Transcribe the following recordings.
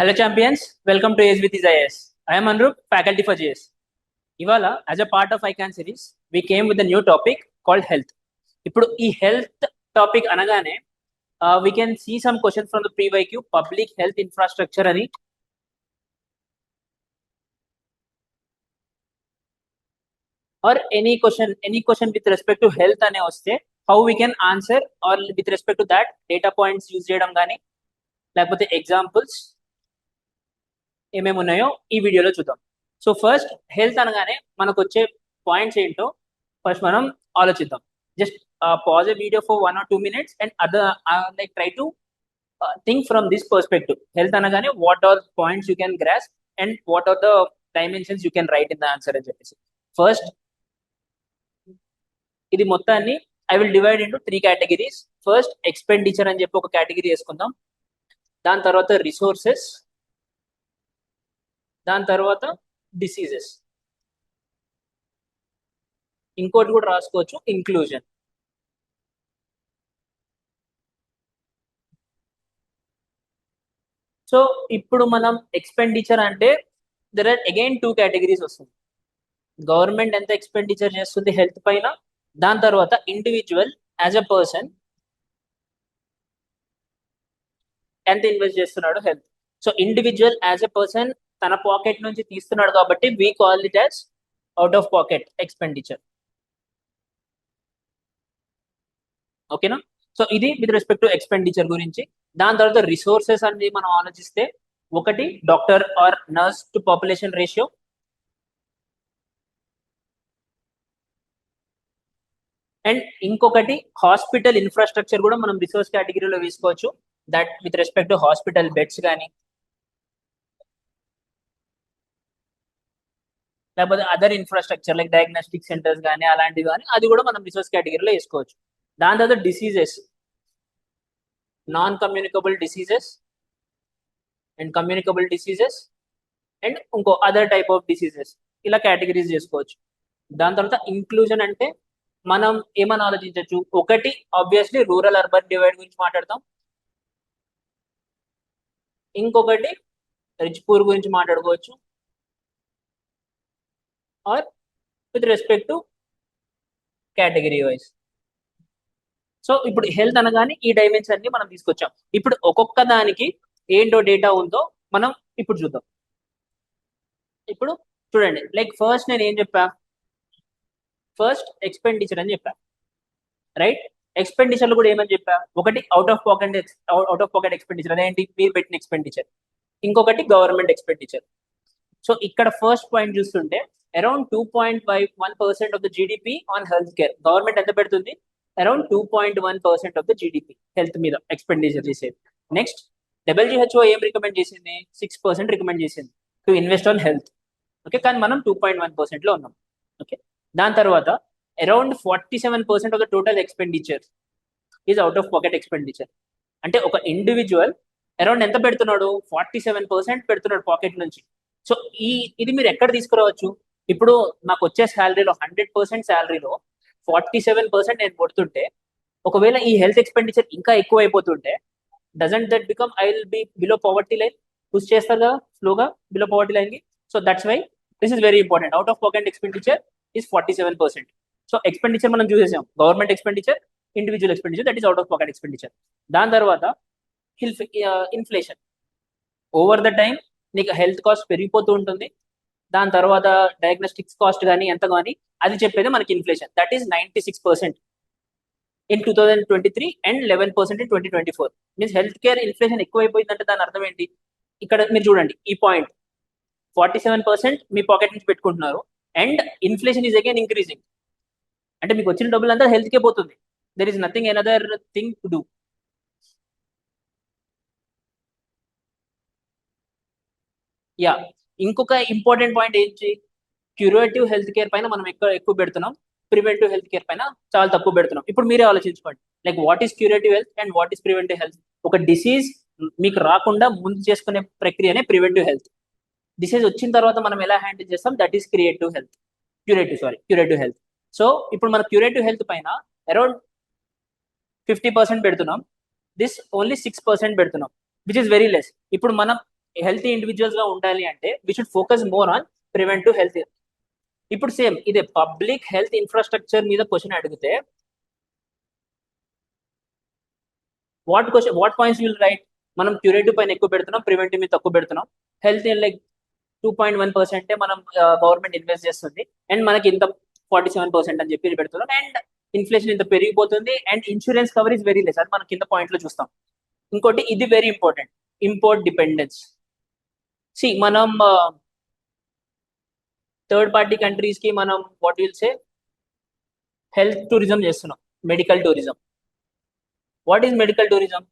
Hello champions, welcome to AS with IS. I am Anurup, faculty for GS. ఇవాళ as a part of ICANN series, we came with a new topic called health. ఇప్పుడు ఈ health topic అనగానే we can see some questions from the pre-YQ, public health infrastructure అని or any question with respect to health అనే వస్తే how we can answer or with respect to that data points use చేయడం కానీ లేకపోతే examples ఏమేమి ఉన్నాయో ఈ వీడియోలో చూద్దాం. సో ఫస్ట్ హెల్త్ అనగానే మనకు వచ్చే పాయింట్స్ ఏంటో ఫస్ట్ మనం ఆలోచిద్దాం. Just pause a video for 1 or 2 minutes and other like try to think from this perspective. Health అనగానే what are points you can grasp and what are the dimensions you can write in the answer అని చెప్పేసి. First ఇది మొత్తాన్ని I will divide into 3 categories. First expenditure అని చెప్పి ఒక category వేసుకుందాం, దాని తర్వాత రిసోర్సెస్, దాని తర్వాత డిసీజెస్, ఇంకోటి కూడా రాసుకోవచ్చు ఇంక్లూజన్. సో ఇప్పుడు మనం ఎక్స్పెండిచర్ అంటే దెర్ ఆర్ అగైన్ 2 కేటగిరీస్ వస్తుంది. గవర్నమెంట్ ఎంత ఎక్స్పెండిచర్ చేస్తుంది హెల్త్ పైన, దాని తర్వాత ఇండివిజువల్ యాజ్ అ పర్సన్ ఎంత ఇన్వెస్ట్ చేస్తున్నాడు health. So individual as a person తన పాకెట్ నుంచి తీస్తున్నాడు కాబట్టి we call it as out of pocket expenditure. ఓకేనా? సో ఇది విత్ రెస్పెక్ట్ టు ఎక్స్పెండిచర్ గురించి. దాని తర్వాత రిసోర్సెస్ అనేది మనం ఆలోచిస్తే ఒకటి doctor or nurse to population ratio, and ఇంకొకటి హాస్పిటల్ ఇన్ఫ్రాస్ట్రక్చర్ కూడా మనం రిసోర్స్ కేటగిరీలో వేసుకోవచ్చు. That with respect to hospital beds కానీ లేకపోతే other infrastructure like diagnostic centres కానీ అలాంటివి కానీ అది కూడా మనం రిసోర్స్ కేటగిరీలో వేసుకోవచ్చు. దాని తర్వాత diseases, non communicable diseases and communicable diseases and ఇంకో అదర్ టైప్ ఆఫ్ డిసీజెస్, ఇలా కేటగిరీస్ చేసుకోవచ్చు. దాని తర్వాత ఇంక్లూజన్ అంటే మనం ఏమని ఆలోచించవచ్చు, ఒకటి ఆబ్వియస్లీ రూరల్ అర్బన్ డివైడ్ గురించి మాట్లాడతాం, ఇంకొకటి రిచ్ పూర్ గురించి మాట్లాడుకోవచ్చు, or with respect to category wise. So ఇప్పుడు హెల్త్ అనగానే ఈ డైమెన్షన్ అన్ని మనం తీసుకొచ్చాం. ఇప్పుడు ఒక్కొక్క దానికి ఏంటో డేటా ఉందో మనం ఇప్పుడు చూద్దాం. ఇప్పుడు చూడండి, లైక్ ఫస్ట్ నేను ఏం చెప్పా, ఫస్ట్ ఎక్స్పెండిచర్ అని చెప్పా, రైట్? ఎక్స్పెండిచర్ లో కూడా ఏమని చెప్పా, ఒకటి అవుట్ ఆఫ్ పాకెట్ ఎక్స్పెండిచర్, అదేంటి మీరు పెట్టిన ఎక్స్పెండిచర్, ఇంకొకటి గవర్నమెంట్ ఎక్స్పెండిచర్. సో ఇక్కడ ఫస్ట్ పాయింట్ చూస్తుంటే around 2.51% of the GDP on health care government ఎంత పెడుతుంది, around 2.1% of the GDP health మీద ఎక్స్పెండిచర్ చేసేది. నెక్స్ట్ WHO ఏం రికమెండ్ చేసింది, 6% రికమెండ్ చేసింది to invest on health. Okay, కానీ మనం 2.1% లో ఉన్నాం. ఓకే, దాని తర్వాత around 47% of the total expenditure is out of pocket expenditure. అంటే ఒక ఇండివిజువల్ అరౌండ్ ఎంత పెడుతున్నాడు, 47% పెడుతున్నాడు పాకెట్ నుంచి. సో ఇది మీరు ఎక్కడ తీసుకురావచ్చు, ఇప్పుడు నాకు వచ్చే శాలరీలో 100% శాలరీలో 47% నేను కొడుతుంటే, ఒకవేళ ఈ హెల్త్ ఎక్స్పెండిచర్ ఇంకా ఎక్కువ అయిపోతుంటే doesn't that become I will be below poverty line, push చేస్తారు కదా స్లోగా బిలో పవర్టీ లైన్ కి. So that's why this is very important. Out of pocket expenditure is 47%. So expenditure మనం చూసేసాం, government expenditure, individual expenditure, that is out of pocket expenditure. దాని తర్వాత inflation, over the time నీకు health cost పెరిగిపోతూ ఉంటుంది. దాని తర్వాత డయాగ్నోస్టిక్స్ కాస్ట్ కానీ ఎంత కానీ అది చెప్పేది మనకి inflation. That is 96% in 2023 and 11% in 2024. Means health care inflation ఎక్కువైపోయిందంటే దాని అర్థం ఏంటి, ఇక్కడ మీరు చూడండి ఈ పాయింట్, 47% మీ పాకెట్ నుంచి పెట్టుకుంటున్నారు and inflation is again increasing. అంటే మీకు వచ్చిన డబ్బులు అంతా హెల్త్ కే పోతుంది. There is nothing another thing to do. Yeah, ఇంకొక ఇంపార్టెంట్ పాయింట్ ఏంటి, క్యూరేటివ్ హెల్త్ కేర్ పైన మనం ఎక్కువ పెడుతున్నాం, ప్రివెంటివ్ హెల్త్ కేర్ పైన చాలా తక్కువ పెడుతున్నాం. ఇప్పుడు మీరే ఆలోచించుకోండి, like what is curative health and what is preventive health. ఒక డిసీజ్ మీకు రాకుండా ముందు చేసుకునే ప్రక్రియనే ప్రివెంటివ్ హెల్త్. డిసీజ్ వచ్చిన తర్వాత మనం ఎలా హ్యాండిల్ చేస్తాం, that is curative health. So ఇప్పుడు మన క్యూరేటివ్ హెల్త్ పైన అరౌండ్ 50% పెడుతున్నాం, దిస్ ఓన్లీ 6% పెడుతున్నాం, విచ్ ఇస్ వెరీ లెస్. ఇప్పుడు మనం హెల్తీ ఇండివిజువల్స్ గా ఉండాలి అంటే we should focus more on preventive health. ఇప్పుడు సేమ్ ఇదే పబ్లిక్ హెల్త్ ఇన్ఫ్రాస్ట్రక్చర్ మీద క్వశ్చన్ అడిగితే వాట్ పాయింట్స్ విల్ రైట్? మనం క్యూరేటివ్ పైన ఎక్కువ పెడుతున్నాం, ప్రివెంటివ్ మీద తక్కువ పెడుతున్నాం. హెల్త్ లైక్ 2.1% మనం గవర్నమెంట్ ఇన్వెస్ట్ చేస్తుంది, అండ్ మనకి ఇంత 47% అని చెప్పి పెడుతున్నాం, అండ్ ఇన్ఫ్లేషన్ ఇంత పెరిగిపోతుంది, and insurance coverage very less, అది మనం కింద పాయింట్ లో చూస్తాం. ఇంకోటి ఇది very important, import dependence. See మనం థర్డ్ పార్టీ కంట్రీస్ కి మనం what will say health tourism చేస్తున్నాం, medical tourism. What is medical tourism?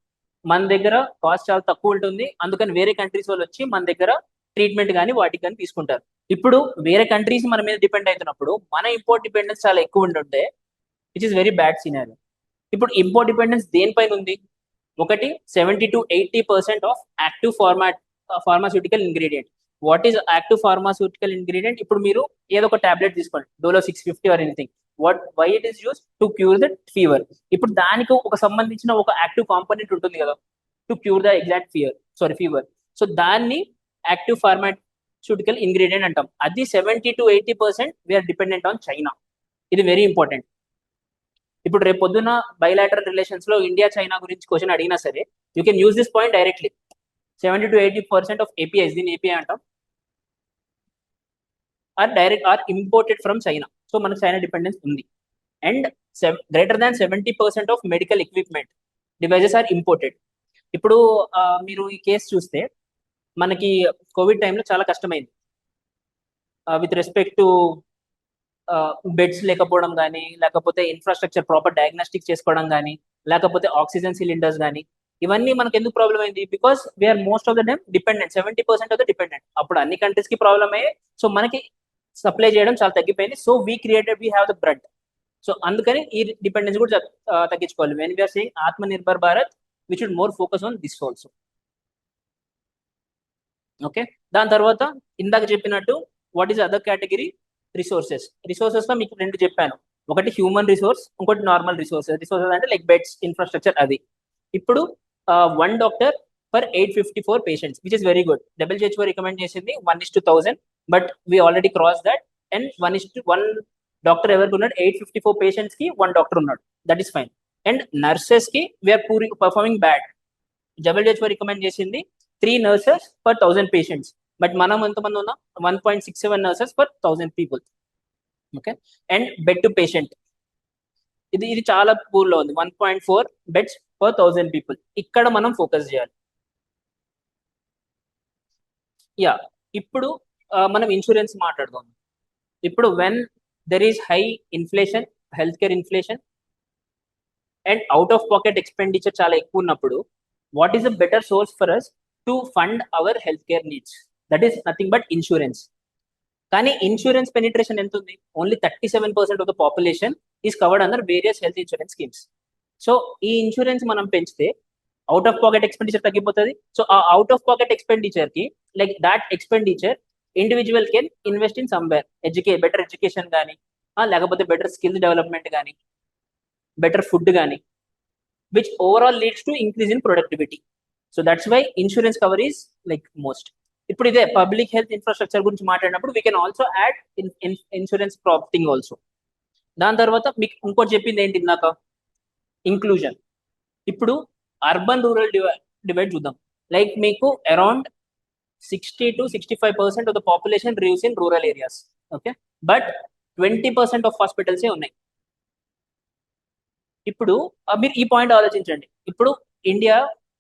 మన దగ్గర కాస్ట్ చాలా తక్కువ ఉంటుంది, అందుకని వేరే కంట్రీస్ వాళ్ళు వచ్చి మన దగ్గర ట్రీట్మెంట్ కానీ వాటికి కానీ తీసుకుంటారు. ఇప్పుడు వేరే కంట్రీస్ మన మీద డిపెండ్ అవుతున్నప్పుడు మన ఇంపోర్ట్ డిపెండెన్స్ చాలా ఎక్కువ ఉంటుంటే which is very bad scenario. ఇప్పుడు ఇంపోర్ట్ డిపెండెన్స్ దేనిపైన ఉంది? ఒకటి 70 to 80% of active pharmaceutical ingredient. What is active pharmaceutical ingredient? ఇప్పుడు మీరు ఏదో ఒక టాబ్లెట్ తీసుకోండి, Dolo 650 or anything, why it is use to cure the fever. ఇప్పుడు దానికి ఒక సంబంధించిన ఒక యాక్టివ్ కాంపోనెంట్ ఉంటుంది కదా, to cure the exact fever. So దాన్ని యాక్టివ్ ఫార్మాస్యూటికల్ ఇంగ్రీడియంట్ అంటాం. అది 70 to 80% we are dependent on China. ఇది వెరీ ఇంపార్టెంట్. ఇప్పుడు రేపు పొద్దున బైలాటరల్ రిలేషన్స్ లో ఇండియా చైనా గురించి క్వశ్చన్ అడిగినా సరే you can use this point directly. 70 to 80% of APIs, దీన్ని ఏపీఐ అంటాం, are imported from China. So మనకు చైనా డిపెండెన్స్ ఉంది. And greater than 70% of medical equipment devices are imported. ఇప్పుడు మీరు ఈ కేసు చూస్తే మనకి కోవిడ్ టైంలో చాలా కష్టమైంది విత్ రెస్పెక్ట్ టు బెడ్స్ లేకపోవడం కానీ, లేకపోతే ఇన్ఫ్రాస్ట్రక్చర్ ప్రాపర్ డయాగ్నోస్టిక్ చేసుకోవడం కానీ, లేకపోతే ఆక్సిజన్ సిలిండర్స్ కానీ. ఇవన్నీ మనకు ఎందుకు ప్రాబ్లం అయింది? Because we are most of the time dependent, 70% of the dependent. అప్పుడు అన్ని కంట్రీస్ కి ప్రాబ్లం అయ్యాయి, సో మనకి సప్లై చేయడం చాలా తగ్గిపోయింది. So we have the bread. So అందుకని ఈ డిపెండెన్స్ కూడా తగ్గించుకోవాలి. When we are saying Atma Nirbhar Bharat, we should more focus on this also. Okay, దాని తర్వాత ఇందాక చెప్పినట్టు what is other category? Resources. Resources లో మీకు రెండు చెప్పాను, ఒకటి హ్యూమన్ రిసోర్స్, ఇంకోటి నార్మల్ రిసోర్సెస్. రిసోర్సెస్ అంటే లైక్ బెడ్స్, ఇన్ఫ్రాస్ట్రక్చర్, అది. ఇప్పుడు 1 doctor for 854 patients, which is very good. WHO recommend చేసింది 1:1000, but we already cross that. And 1:1 doctor ఎవరికి ఉన్నాడు? 854 పేషెంట్స్ కి 1 డాక్టర్ ఉన్నాడు, that is fine. And nurses కి we are performing bad. WHO recommend చేసింది 3 nurses per 1000 patients, but మనం ఎంతమంది ఉన్నాం? 1.67 nurses per 1000 people. Okay, and bed to patient, ఇది చాలా పూర్ లో ఉంది, 1.4 బెడ్స్ పర్ 1000 పీపుల్. ఇక్కడ మనం ఫోకస్ చేయాలి. యా, ఇప్పుడు మనం ఇన్సూరెన్స్ మాట్లాడుదాం. ఇప్పుడు when there is high inflation, health care inflation, and out of pocket expenditure చాలా ఎక్కువ ఉన్నప్పుడు, what is a better source for us to fund our health care needs? That is nothing but insurance. కానీ insurance penetration ఎంత ఉంది? Only 37% of the population is covered under various health insurance schemes. So ఈ insurance మనం పెంచితే out of pocket expenditure తగ్గిపోతుంది. So ఆ out of pocket expenditure కి, like that expenditure individual can invest in somewhere, better education కానీ, లేకపోతే better skill development కానీ, better food కానీ, which overall leads to increase in productivity. So that's why insurance cover is like most. ఇప్పుడు ఇదే public health infrastructure గురించి మాట్లాడినప్పుడు we can also add insurance profiting also. దాని తర్వాత మీకు ఇంకోటి చెప్పింది ఏంటి ఇందాక? ఇంక్లూజన్. ఇప్పుడు అర్బన్ రూరల్ డివైడ్ చూద్దాం. లైక్ మీకు around 60 to 65% of the population lives in rural areas. Okay, but 20% of హాస్పిటల్సే ఉన్నాయి. ఇప్పుడు మీరు ఈ పాయింట్ ఆలోచించండి. ఇప్పుడు ఇండియా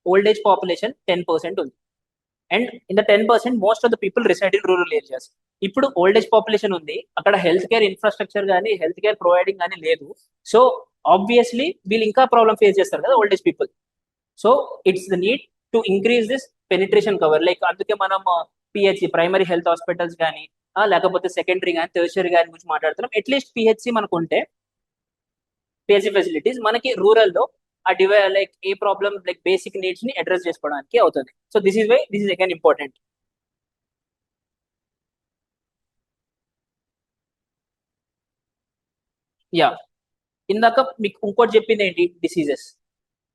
ఓల్డ్ ఏజ్ పాపులేషన్ 10% ఉంది, and in the 10% most of the people reside in rural areas. ఇప్పుడు ఓల్డ్ ఏజ్ పాపులేషన్ ఉంది, అక్కడ హెల్త్ కేర్ ఇన్ఫ్రాస్ట్రక్చర్ కానీ, హెల్త్ కేర్ ప్రొవైడింగ్ కానీ లేదు. సో ఆబ్వియస్లీ వీళ్ళు ఇంకా ప్రాబ్లమ్ ఫేస్ చేస్తారు కదా old age people. So it's the need to increase this penetration cover. Like అందుకే మనం పిహెచ్సి, ప్రైమరీ హెల్త్ హాస్పిటల్స్ కానీ, లేకపోతే సెకండరీ కానీ, టెర్షియరీ కానీ గురించి మాట్లాడుతున్నాం. అట్లీస్ట్ పిహెచ్సి మనకు ఉంటే, పిహెచ్సి ఫెసిలిటీస్ మనకి రూరల్ లో like a problem, like basic needs ని అడ్రస్ చేసుకోవడానికి అవుతుంది. So this is why this is again important. Yeah, ఇందాక మీకు ఇంకోటి చెప్పింది ఏంటి? డిసీజెస్.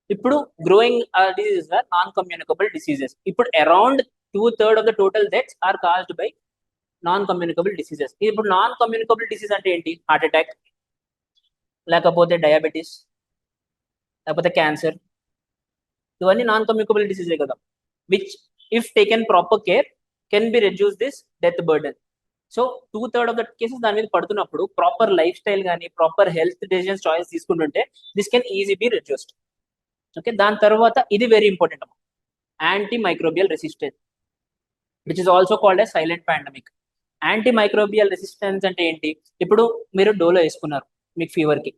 ఇప్పుడు growing diseases non communicable diseases. ఇప్పుడు around 2/3 of the total deaths are caused by non communicable diseases. ఇప్పుడు నాన్ కమ్యూనికబుల్ డిసీజ్ అంటే ఏంటి? హార్ట్ అటాక్, లేకపోతే డయాబెటీస్, లేకపోతే క్యాన్సర్. ఇవన్నీ నాన్ కమ్యూనికబుల్ డిసీజే కదా, which if taken proper care can be reduce this death burden. So 2/3 of the cases దాని మీద పడుతున్నప్పుడు ప్రాపర్ లైఫ్ స్టైల్ కానీ ప్రాపర్ హెల్త్ డెసిజన్స్ చాయిస్ తీసుకుంటుంటే this can easy be reduced. Okay, దాని తర్వాత ఇది వెరీ ఇంపార్టెంట్ అమ్మా, anti microbial resistance, which is also called a silent pandemic. Anti microbial resistance అంటే ఏంటి? ఇప్పుడు మీరు డోలో వేసుకున్నారు మీకు ఫీవర్కి,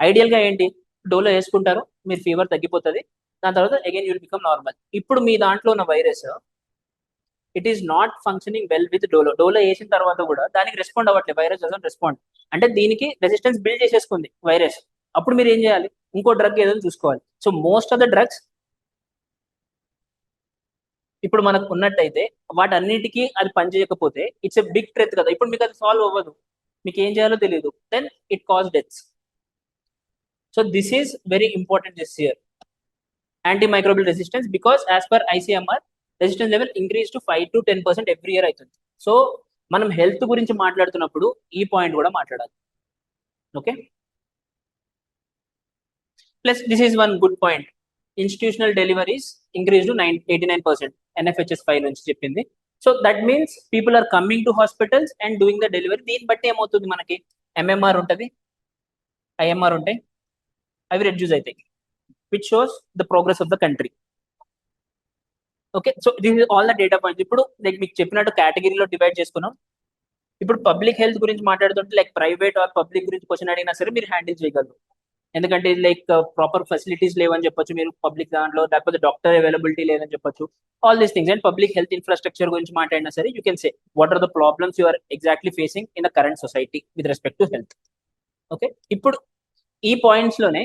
ఐడియల్గా ఏంటి? డోలో వేసుకుంటారు, మీరు ఫీవర్ తగ్గిపోతుంది, దాని తర్వాత అగైన్ యూల్ బికమ్ నార్మల్. ఇప్పుడు మీ దాంట్లో ఉన్న virus it is not functioning well with Dolo. Dolo వేసిన తర్వాత కూడా దానికి రెస్పాండ్ అవ్వట్లేదు, వైరస్ డజంట్ రెస్పాండ్. అంటే దీనికి రెసిస్టెన్స్ బిల్డ్ చేసేసుకుంది వైరస్. అప్పుడు మీరు ఏం చేయాలి? ఇంకో డ్రగ్ ఏదో చూసుకోవాలి. So most of the drugs ఇప్పుడు మనకు ఉన్నట్టయితే వాటన్నిటికీ అది పనిచేయకపోతే ఇట్స్ ఎ బిగ్ థ్రెట్ కదా. ఇప్పుడు మీకు అది సాల్వ్ అవ్వదు, మీకు ఏం చేయాలో తెలియదు, then it cause deaths. So this is very important this year, antimicrobial resistance, because as per ICMR resistance level increase to 5 to 10% every year అవుతుంది. సో మనం హెల్త్ గురించి మాట్లాడుతున్నప్పుడు ఈ పాయింట్ కూడా మాట్లాడాలి. Okay, plus this is one good point, institutional deliveries increase to 89%, NFHS 5 నుంచి చెప్పింది. So that means people are coming to hospitals and doing the delivery. దీన్ని బట్టి ఏమవుతుంది? మనకి ఎంఎంఆర్ ఉంటుంది, ఐఎంఆర్ ఉంటాయి, అవి రెడ్యూస్ అవుతాయి, which shows the progress of the country. Okay, so this is all the data points. ఇప్పుడు లైక్ మీకు చెప్పినట్టు కేటగిరీలో డివైడ్ చేసుకున్నాం. ఇప్పుడు పబ్లిక్ హెల్త్ గురించి మాట్లాడుతుంటే లైక్ ప్రైవేట్ ఆర్ పబ్లిక్ గురించి క్వశ్చన్ అడిగినా సరే మీరు హ్యాండిల్ చేయగలరు, ఎందుకంటే లైక్ ప్రాపర్ ఫెసిలిటీస్ లేవని చెప్పొచ్చు మీరు పబ్లిక్ దాంట్లో, లేకపోతే డాక్టర్ అవైలబిలిటీ లేదని చెప్పొచ్చు, all these things. And public health infrastructure గురించి మాట్లాడినా సరే you can say what are the problems you are exactly facing in the current society with respect to health. Okay, ఇప్పుడు ఈ పాయింట్స్ లోనే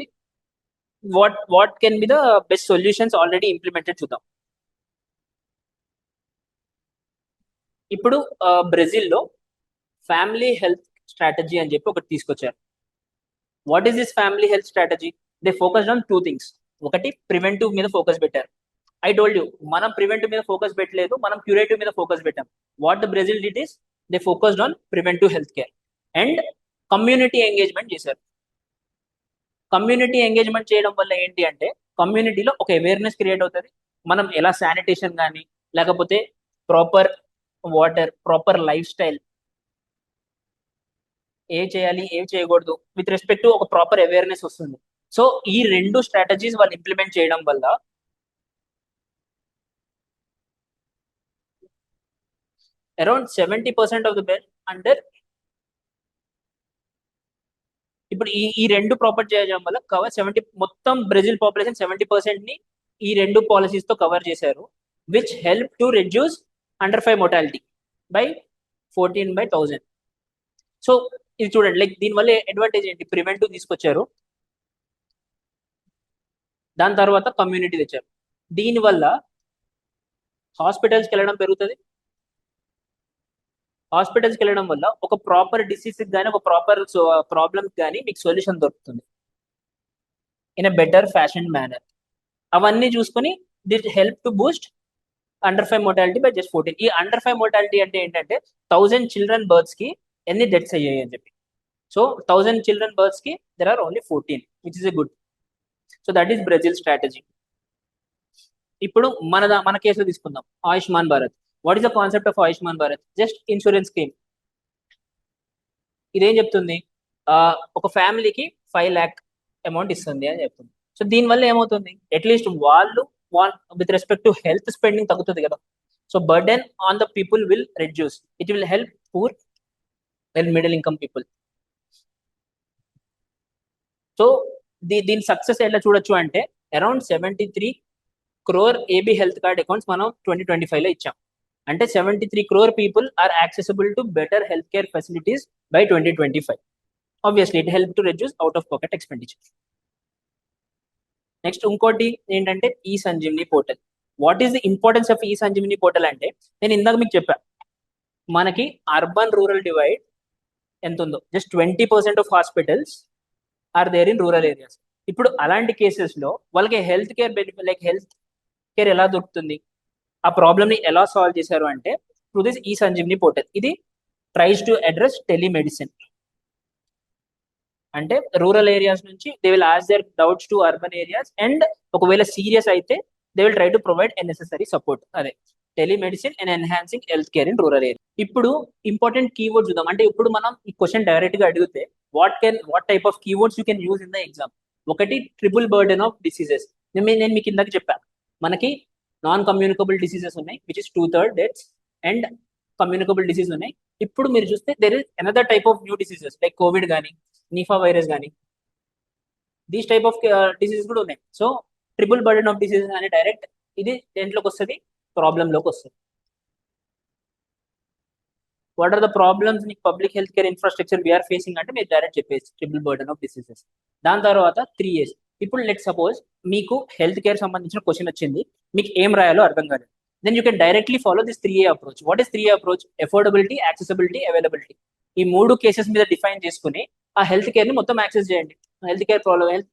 what can be the best solutions already implemented చూద్దాం. ఇప్పుడు బ్రెజిల్లో family health strategy అని చెప్పి ఒకటి తీసుకొచ్చారు. What is this family health strategy? They focused on 2 things. ఒకటి ప్రివెంటివ్ మీద ఫోకస్ పెట్టారు. ఐ టోల్డ్ యూ, మనం ప్రివెంటివ్ మీద ఫోకస్ పెట్టలేదు, మనం క్యూరేటివ్ మీద ఫోకస్ పెట్టాం. What the Brazil did is they focused on preventive health care and community engagement చేశారు. కమ్యూనిటీ ఎంగేజ్మెంట్ చేయడం వల్ల ఏంటి అంటే కమ్యూనిటీలో ఒక అవేర్నెస్ క్రియేట్ అవుతుంది. మనం ఎలా శానిటేషన్ కానీ లేకపోతే proper water, proper lifestyle, ఏ చేయాలి ఏం చేయకూడదు విత్ రెస్పెక్ట్ టు ఒక ప్రాపర్ అవేర్నెస్ వస్తుంది. సో ఈ 2 స్ట్రాటజీస్ వాళ్ళు ఇంప్లిమెంట్ చేయడం వల్ల అరౌండ్ 70% ఆఫ్ ద బెడ్ అండర్, ఇప్పుడు ఈ 2 ప్రాపర్ చేయడం వల్ల కవర్ 70, మొత్తం బ్రెజిల్ పాపులేషన్ 70% ని ఈ 2 పాలసీస్ తో కవర్ చేశారు, which help to reduce under 5 mortality by 14/1000. So ఇది చూడండి, లైక్ దీనివల్ల అడ్వాంటేజ్ ఏంటి? ప్రివెంటివ్ తీసుకొచ్చారు, దాని తర్వాత కమ్యూనిటీ తెచ్చారు. దీనివల్ల హాస్పిటల్స్కి వెళ్ళడం పెరుగుతుంది. హాస్పిటల్స్కి వెళ్ళడం వల్ల ఒక ప్రాపర్ డిసీజ్ కానీ ఒక ప్రాపర్ ప్రాబ్లమ్ కానీ మీకు సొల్యూషన్ దొరుకుతుంది in a better fashion manner. అవన్నీ చూసుకొని did help to boost under 5 mortality by just 14. ఈ అండర్ 5 mortality అంటే ఏంటంటే 1000 children births కి ఎన్ని డెత్స్ అయ్యాయి అని చెప్పి. సో 1000 children births కి there are only 14, which is a good. So that is Brazil strategy. ఇప్పుడు మన కేసులో తీసుకుందాం, Ayushman Bharat. What is the concept of Ayushman Bharat? Just insurance scheme. ఇదేం చెప్తుంది? ఒక ఫ్యామిలీకి 5 lakh అమౌంట్ ఇస్తుంది అని చెప్తుంది. సో దీనివల్ల ఏమవుతుంది? అట్లీస్ట్ వాళ్ళు with respect to health spending తగ్గుతుంది కదా. So burden on the people will reduce. It will help poor and middle income people. So దీని సక్సెస్ ఎలా చూడొచ్చు అంటే around 73 crore AB health card accounts మనం 2025 లో ఇచ్చాం. అంటే 73 crore people are accessible to better health care facilities by 2025. Obviously it help to reduce out of pocket expenditure. Next ఇంకోటి ఏంటంటే ఈ Sanjeevini portal. What is the importance of ఈ Sanjeevini portal అంటే నేను ఇందాక మీకు చెప్పా, మనకి అర్బన్ రూరల్ డివైడ్ ఎంత ఉందో, just 20% of hospitals are there in rural areas. ఇప్పుడు అలాంటి కేసెస్ లో వాళ్ళకి health care benefit, like health care ఎలా దొరుకుతుంది? ఆ ప్రాబ్లమ్ ని ఎలా సాల్వ్ చేశారు అంటే త్రూ దిస్ ఈ సంజీవని పోర్టల్. ఇది ట్రైస్ టు అడ్రస్ టెలిమెడిసిన్. అంటే రూరల్ ఏరియాస్ నుంచి they will ask their doubts to urban areas, and ఒకవేళ సీరియస్ అయితే they will try to provide a necessary support. అదే telemedicine and enhancing health care in rural area. ఇప్పుడు important keywords చూద్దాం. అంటే ఇప్పుడు మనం ఈ క్వశ్చన్ డైరెక్ట్ గా అడిగితే what type of keywords you can use in the exam. ఒకటి ట్రిపుల్ బర్డెన్ ఆఫ్ డిసీజెస్. నేను మీకు ఇందాక చెప్పాను, మనకి నాన్ కమ్యూనికబుల్ డిసీజెస్ ఉన్నాయి which is 2/3 deaths, and communicable disease ఉన్నాయి. ఇప్పుడు మీరు చూస్తే there is another type of new diseases like covid కానీ నిఫా వైరస్ కానీ దీస్ టైప్ ఆఫ్ డిసీజెస్ కూడా ఉన్నాయి. So triple burden of diseases అని డైరెక్ట్ ఇది దేంట్లోకి వస్తుంది, ప్రాబ్లంలోకి వస్తుంది. What are the problems in public health care infrastructure we are facing అంటే మీరు డైరెక్ట్ చెప్పేసి ట్రిపుల్ బర్డెన్ ఆఫ్ డిసీజెస్. దాని తర్వాత 3 years. ఇప్పుడు లెట్ సపోజ్ మీకు హెల్త్ కేర్ సంబంధించిన క్వశ్చన్ వచ్చింది, మీకు ఏం రాయాలో అర్థం కాలేదు. Then you can directly follow this 3A approach. What is 3A approach? Affordability, accessibility, availability. ఈ 3 కేసెస్ మీద డిఫైన్ చేసుకుని ఆ హెల్త్ కేర్ ని మొత్తం యాక్సెస్ చేయండి. హెల్త్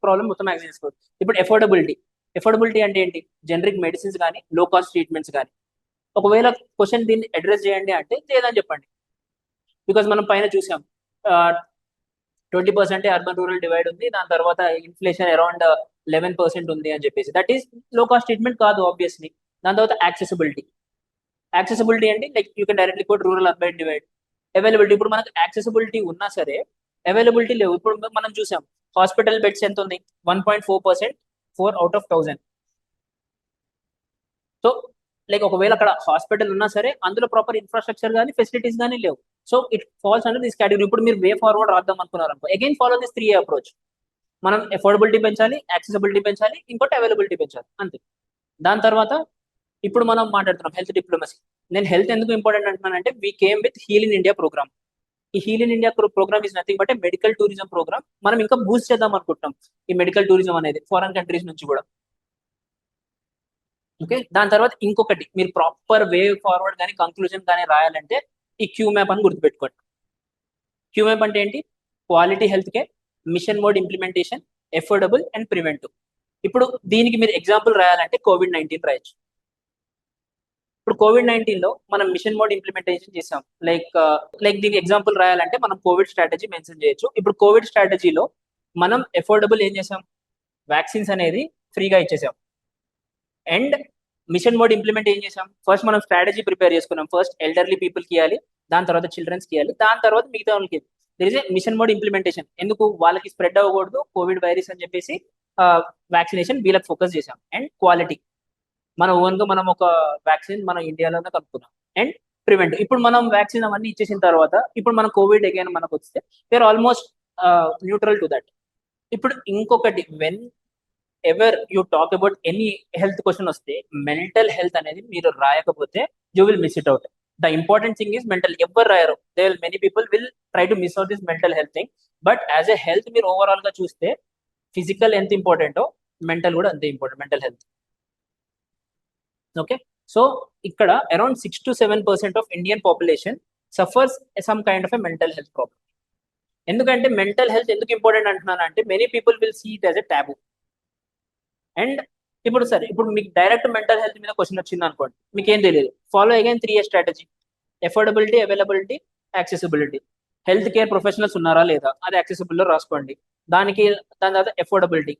ప్రాబ్లం మొత్తం యాక్సెస్ చేసుకోవచ్చు. ఇప్పుడు ఎఫోర్డబిలిటీ అంటే ఏంటి? జనరిక్ మెడిసిన్స్ కానీ లో కాస్ట్ ట్రీట్మెంట్స్ కానీ. ఒకవేళ క్వశ్చన్ దీన్ని అడ్రస్ చేయండి అంటే లేదని చెప్పండి. బికాస్ మనం పైన చూసాం 20% అర్బన్ రూరల్ డివైడ్ ఉంది, దాని తర్వాత ఇన్ఫ్లేషన్ అరౌండ్ 11% ఉంది అని చెప్పేసి. That is low cost treatment కాదు ఆబ్వియస్లీ. దాని తర్వాత యాక్సెసిబిలిటీ అంటే like you can directly quote rural urban divide. Availability, ఇప్పుడు మనకు యాక్సెసిబిలిటీ ఉన్నా సరే అవైలబిలిటీ లేవు. ఇప్పుడు మనం చూసాం హాస్పిటల్ బెడ్స్ ఎంత ఉంది, 1.4%, 4/1000. సో లైక్ ఒకవేళ అక్కడ హాస్పిటల్ ఉన్నా సరే అందులో ప్రాపర్ ఇన్ఫ్రాస్ట్రక్చర్ కానీ ఫెసిలిటీస్ కానీ లేవు. So it falls under this category. ఇప్పుడు మీరు వే ఫార్వర్డ్ రాద్దాం అనుకున్నారు అనుకో, again follow this 3A approach. మనం ఎఫోర్డబిలిటీ పెంచాలి, యాక్సెసిబిలిటీ పెంచాలి, ఇంకోటి అవైలబిలిటీ పెంచాలి, అంతే. దాని తర్వాత ఇప్పుడు మనం మాట్లాడుతున్నాం హెల్త్ డిప్లొమసీ. నేను హెల్త్ ఎందుకు ఇంపార్టెంట్ అంటున్నానంటే we came with heal in India program. ఈ heal in India program is nothing but a medical tourism program. మనం ఇంకా బూస్ట్ చేద్దాం అనుకుంటున్నాం ఈ మెడికల్ టూరిజం అనేది ఫారెన్ కంట్రీస్ నుంచి కూడా. ఓకే, దాని తర్వాత ఇంకొకటి మీరు ప్రాపర్ వే ఫార్వర్డ్ కానీ కంక్లూజన్ కానీ రాయాలంటే ఈ క్యూ మ్యాప్ అని గుర్తుపెట్టుకోండి. క్యూ మ్యాప్ అంటే ఏంటి? Quality health care, machine mode implementation, affordable and preventive. ఇప్పుడు దీనికి మీరు ఎగ్జాంపుల్ రాయాలంటే కోవిడ్-19 రాయొచ్చు. ఇప్పుడు కోవిడ్-19 లో మనం మిషన్ మోడ్ ఇంప్లిమెంటేషన్ చేసాం. లైక్ దీనికి ఎగ్జాంపుల్ రాయాలంటే మనం కోవిడ్ స్ట్రాటజీ మెన్షన్ చేయొచ్చు. ఇప్పుడు కోవిడ్ స్ట్రాటజీలో మనం ఎఫోర్డబుల్ ఏం చేసాం? వ్యాక్సిన్స్ అనేది ఫ్రీగా ఇచ్చేసాం. అండ్ మిషన్ మోడ్ ఇంప్లిమెంట్ ఏం చేసాం? ఫస్ట్ మనం స్ట్రాటజీ ప్రిపేర్ చేసుకున్నాం. ఫస్ట్ ఎల్డర్లీ పీపుల్కి ఇవ్వాలి, దాని తర్వాత చిల్డ్రన్స్కి ఇవ్వాలి, దాని తర్వాత మిగతా వాళ్ళకి. There is a mission mode implementation. ఎందుకు? వాళ్ళకి స్ప్రెడ్ అవ్వకూడదు కోవిడ్ వైరస్ అని చెప్పేసి వ్యాక్సినేషన్ వీళ్ళకి ఫోకస్ చేసాం. అండ్ క్వాలిటీ, మన ఓన్గా మనం ఒక వ్యాక్సిన్ మన ఇండియాలోనే కనుక్కున్నాం. అండ్ ప్రివెంట్, ఇప్పుడు మనం వ్యాక్సిన్ అవన్నీ ఇచ్చేసిన తర్వాత ఇప్పుడు మన కోవిడ్ అగైన్ మనకు వస్తే we are almost neutral to that. ఇప్పుడు ఇంకొకటి, whenever you talk about any health question వస్తే మెంటల్ హెల్త్ అనేది మీరు రాయకపోతే you will miss it out. The important thing is mental. ఎవరు రాయరు, they will many people will try to miss out this mental health thing. But as a health మీరు overall గా చూస్తే physical ఎంత ఇంపార్టెంటో మెంటల్ కూడా అంతే important, mental health. Okay, so ఇక్కడ around 6 to 7% of Indian population suffers some kind of a mental health problem. ఎందుకంటే mental health ఎందుకు ఇంపార్టెంట్ అంటున్నాను అంటే many people will see it as a taboo. And ఇప్పుడు సరే, ఇప్పుడు మీకు డైరెక్ట్ మెంటల్ హెల్త్ మీద క్వశ్చన్ వచ్చింది అనుకోండి, మీకు ఏం తెలియదు, follow again 3A strategy. Affordability, availability, accessibility. Health care professionals ఉన్నారా లేదా అది యాక్సెసిబుల్లో రాసుకోండి. దాని తర్వాత ఎఫోర్డబిలిటీ,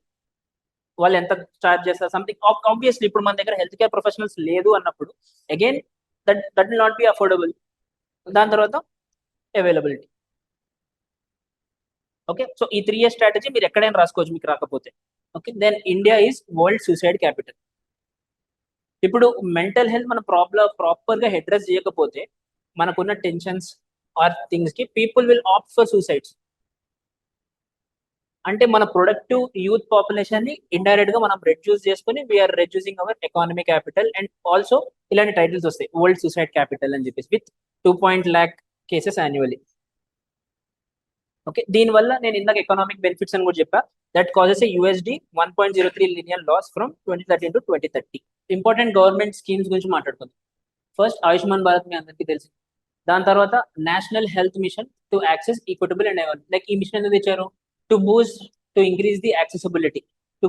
వాళ్ళు ఎంత చార్జ్ చేస్తారు సంథింగ్. ఆబ్వియస్లీ ఇప్పుడు మన దగ్గర హెల్త్ కేర్ ప్రొఫెషనల్స్ లేదు అన్నప్పుడు again that will not be affordable. దాని తర్వాత అవైలబిలిటీ. ఓకే, సో ఈ 3A స్ట్రాటజీ మీరు ఎక్కడైనా రాసుకోవచ్చు మీకు రాకపోతే. Okay, then India is world suicide capital. ఇప్పుడు మెంటల్ హెల్త్ మన ప్రాపర్ గా అడ్రస్ చేయకపోతే మనకున్న టెన్షన్స్ ఆర్ థింగ్స్ కి people will opt for suicides. అంటే మన ప్రొడక్టివ్ యూత్ పాపులేషన్ ని ఇండైరెక్ట్ గా మనం రెడ్యూస్ చేసుకుని we are reducing our economic capital. And also ఇలాంటి టైటిల్స్ వస్తాయి వరల్డ్ సూసైడ్ క్యాపిటల్ అని చెప్పేసి with 2 lakh cases annually. Okay, దీనివల్ల నేను ఇందాక ఎకనామిక్ బెనిఫిట్స్ అని కూడా చెప్పా. That causes a $1.03 billion loss from 2013 to 2030. Important government schemes గురించి మాట్లాడుకుందాం. ఫస్ట్ ఆయుష్మాన్ భారత్ మీ అందరికీ తెలిసి. దాని తర్వాత national health mission to access equitable and ever. Like ఈ మిషన్ ఎందుకు తెచ్చారు? To Boost, to increase the accessibility, to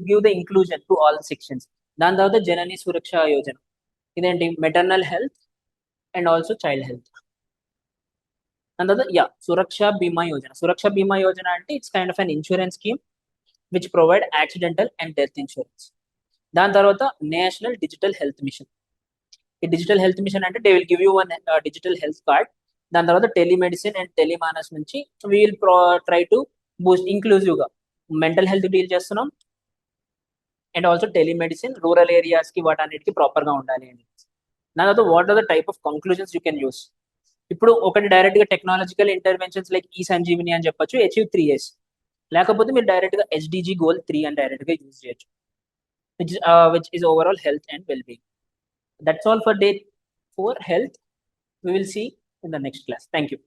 give the inclusion to all sections. దాని తర్వాత జనని సురక్ష యోజన. ఇదేంటి maternal health and also child health. And తర్వాత సురక్ష బీమా యోజన. సురక్ష బీమా యోజన అంటే it's kind of an insurance scheme which provide accidental and death insurance. దాని తర్వాత national digital health machine. ఈ డిజిటల్ హెల్త్ మిషన్ అంటే they will give you one digital health card. దాని తర్వాత టెలిమెడిసిన్ అండ్ టెలిమానస్ నుంచి వీల్ ట్రై టు బూస్ట్ ఇంక్లూజివ్గా mental health deal చేస్తున్నాం and also telemedicine rural ఏరియాస్కి వాటన్నిటికీ ప్రాపర్గా ఉండాలి అని. దాని తర్వాత what are the type of conclusions you can use. ఇప్పుడు ఒకటి డైరెక్ట్గా టెక్నాలజికల్ ఇంటర్వెన్షన్స్ లైక్ ఈ సంజీవిని అని చెప్పొచ్చు, అచీవ్ 3 years. లేకపోతే మీరు డైరెక్ట్గా SDG goal 3 అని డైరెక్ట్గా యూజ్ చేయొచ్చు, which is overall health and well-being. That's all for day 4 health. We will see in the next class. Thank you.